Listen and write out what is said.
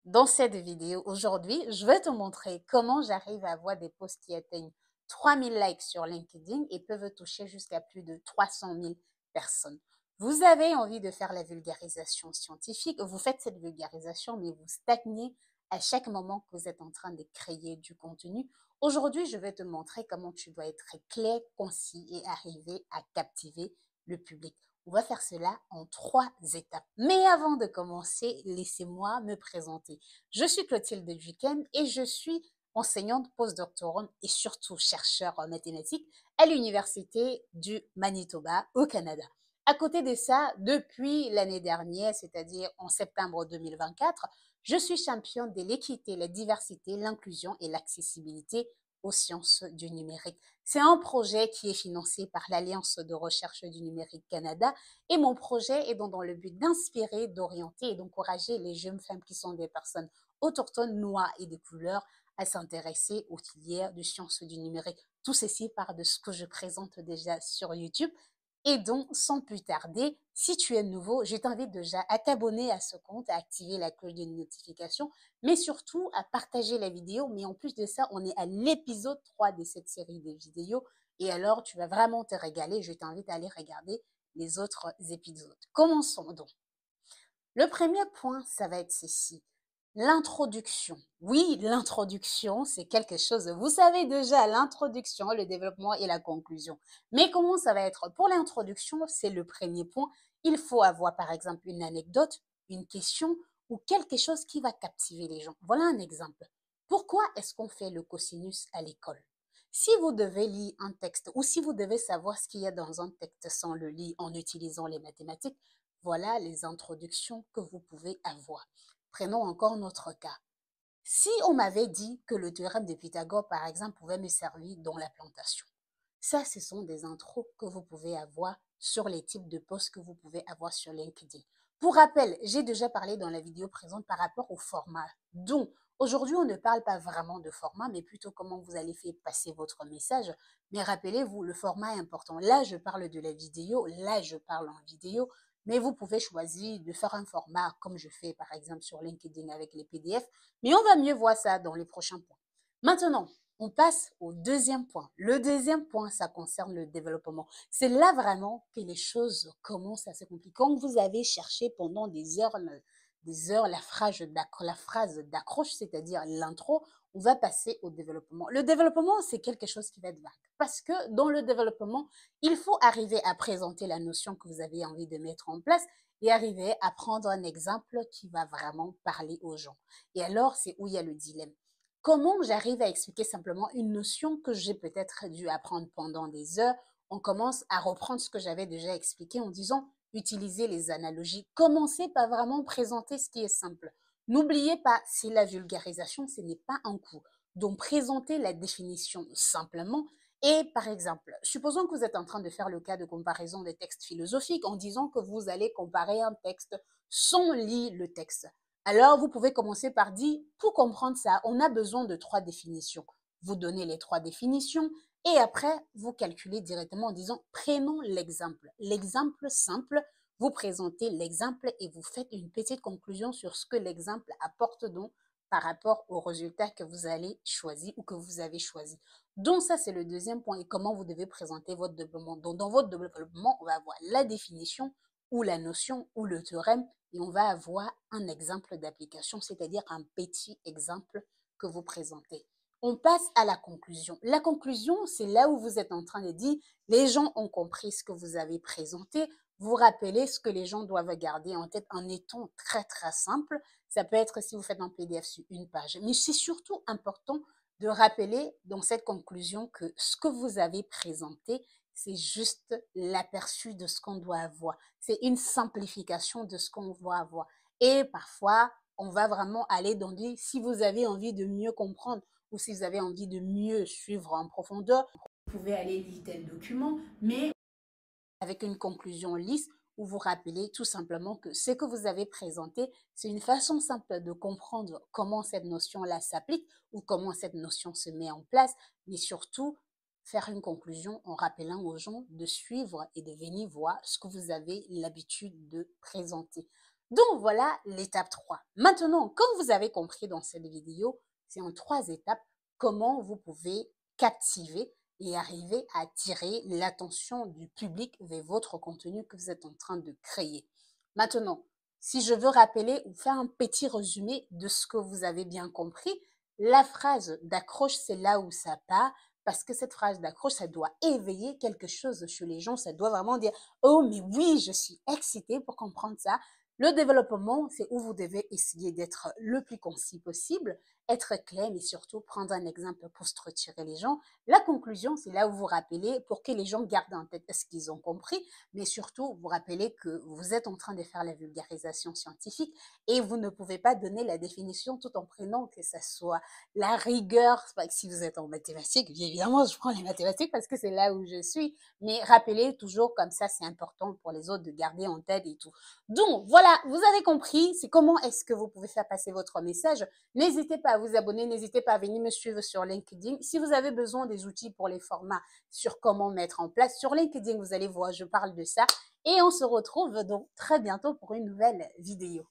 Dans cette vidéo, aujourd'hui, je vais te montrer comment j'arrive à avoir des posts qui atteignent 3000 likes sur LinkedIn et peuvent toucher jusqu'à plus de 300 000 personnes. Vous avez envie de faire la vulgarisation scientifique, vous faites cette vulgarisation, mais vous stagnez à chaque moment que vous êtes en train de créer du contenu. Aujourd'hui, je vais te montrer comment tu dois être clair, concis et arriver à captiver le public. On va faire cela en 3 étapes. Mais avant de commencer, laissez-moi me présenter. Je suis Clotilde Duquesne et je suis enseignante postdoctorante et surtout chercheur en mathématiques à l'Université du Manitoba au Canada. À côté de ça, depuis l'année dernière, c'est-à-dire en septembre 2024, je suis championne de l'équité, la diversité, l'inclusion et l'accessibilité aux sciences du numérique. C'est un projet qui est financé par l'Alliance de recherche du numérique Canada et mon projet est donc dans le but d'inspirer, d'orienter et d'encourager les jeunes femmes qui sont des personnes autochtones, noires et de couleur à s'intéresser aux filières de sciences du numérique. Tout ceci part de ce que je présente déjà sur YouTube. Et donc, sans plus tarder, si tu es nouveau, je t'invite déjà à t'abonner à ce compte, à activer la cloche de notification, mais surtout à partager la vidéo. Mais en plus de ça, on est à l'épisode 3 de cette série de vidéos. Et alors, tu vas vraiment te régaler. Je t'invite à aller regarder les autres épisodes. Commençons donc. Le premier point, ça va être ceci. L'introduction. Oui, l'introduction, c'est quelque chose, vous savez déjà, l'introduction, le développement et la conclusion. Mais comment ça va être? Pour l'introduction, c'est le premier point. Il faut avoir, par exemple, une anecdote, une question ou quelque chose qui va captiver les gens. Voilà un exemple. Pourquoi est-ce qu'on fait le cosinus à l'école? Si vous devez lire un texte ou si vous devez savoir ce qu'il y a dans un texte sans le lire en utilisant les mathématiques, voilà les introductions que vous pouvez avoir. Prenons encore notre cas. Si on m'avait dit que le théorème de Pythagore, par exemple, pouvait me servir dans la plantation, ça, ce sont des intros que vous pouvez avoir sur les types de posts que vous pouvez avoir sur LinkedIn. Pour rappel, j'ai déjà parlé dans la vidéo présente par rapport au format. Donc, aujourd'hui, on ne parle pas vraiment de format, mais plutôt comment vous allez faire passer votre message. Mais rappelez-vous, le format est important. Là, je parle de la vidéo, là, je parle en vidéo, mais vous pouvez choisir de faire un format comme je fais, par exemple, sur LinkedIn avec les PDF. Mais on va mieux voir ça dans les prochains points. Maintenant, on passe au deuxième point. Le deuxième point, ça concerne le développement. C'est là vraiment que les choses commencent à se compliquer. Quand vous avez cherché pendant des heures la phrase d'accroche, c'est-à-dire l'intro, on va passer au développement. Le développement, c'est quelque chose qui va être vague. Parce que dans le développement, il faut arriver à présenter la notion que vous avez envie de mettre en place et arriver à prendre un exemple qui va vraiment parler aux gens. Et alors, c'est où il y a le dilemme. Comment j'arrive à expliquer simplement une notion que j'ai peut-être dû apprendre pendant des heures? On commence à reprendre ce que j'avais déjà expliqué en disant utiliser les analogies. Commencez par vraiment présenter ce qui est simple. N'oubliez pas, c'est la vulgarisation, ce n'est pas un cours. Donc, présentez la définition simplement. Et par exemple, supposons que vous êtes en train de faire le cas de comparaison des textes philosophiques en disant que vous allez comparer un texte sans lire le texte. Alors, vous pouvez commencer par dire, pour comprendre ça, on a besoin de 3 définitions. Vous donnez les 3 définitions et après, vous calculez directement en disant, prenons l'exemple. L'exemple simple, vous présentez l'exemple et vous faites une petite conclusion sur ce que l'exemple apporte donc par rapport au résultat que vous allez choisir ou que vous avez choisi. Donc ça, c'est le deuxième point et comment vous devez présenter votre développement. Donc dans votre développement, on va avoir la définition ou la notion ou le théorème et on va avoir un exemple d'application, c'est-à-dire un petit exemple que vous présentez. On passe à la conclusion. La conclusion, c'est là où vous êtes en train de dire, les gens ont compris ce que vous avez présenté, vous rappelez ce que les gens doivent garder en tête en étant très très simple. Ça peut être si vous faites un PDF sur une page, mais c'est surtout important de rappeler dans cette conclusion que ce que vous avez présenté, c'est juste l'aperçu de ce qu'on doit avoir. C'est une simplification de ce qu'on va avoir. Et parfois, on va vraiment aller dans des, si vous avez envie de mieux comprendre ou si vous avez envie de mieux suivre en profondeur, vous pouvez aller lire tel document, mais avec une conclusion lisse où vous rappelez tout simplement que ce que vous avez présenté, c'est une façon simple de comprendre comment cette notion-là s'applique ou comment cette notion se met en place, mais surtout faire une conclusion en rappelant aux gens de suivre et de venir voir ce que vous avez l'habitude de présenter. Donc voilà l'étape 3. Maintenant, comme vous avez compris dans cette vidéo, c'est en 3 étapes comment vous pouvez captiver et arriver à attirer l'attention du public vers votre contenu que vous êtes en train de créer. Maintenant, si je veux rappeler ou faire un petit résumé de ce que vous avez bien compris, la phrase d'accroche, c'est là où ça part, parce que cette phrase d'accroche, ça doit éveiller quelque chose chez les gens, ça doit vraiment dire « Oh, mais oui, je suis excitée pour comprendre ça ». Le développement, c'est où vous devez essayer d'être le plus concis possible, être clair, mais surtout prendre un exemple pour structurer les gens. La conclusion, c'est là où vous rappelez pour que les gens gardent en tête ce qu'ils ont compris, mais surtout vous rappelez que vous êtes en train de faire la vulgarisation scientifique et vous ne pouvez pas donner la définition tout en prenant que ça soit la rigueur. Si vous êtes en mathématiques, bien évidemment, je prends les mathématiques parce que c'est là où je suis, mais rappelez toujours comme ça, c'est important pour les autres de garder en tête et tout. Donc, voilà, vous avez compris, c'est comment est-ce que vous pouvez faire passer votre message. N'hésitez pas à vous abonner, n'hésitez pas à venir me suivre sur LinkedIn. Si vous avez besoin des outils pour les formats sur comment mettre en place, sur LinkedIn, vous allez voir, je parle de ça. Et on se retrouve donc très bientôt pour une nouvelle vidéo.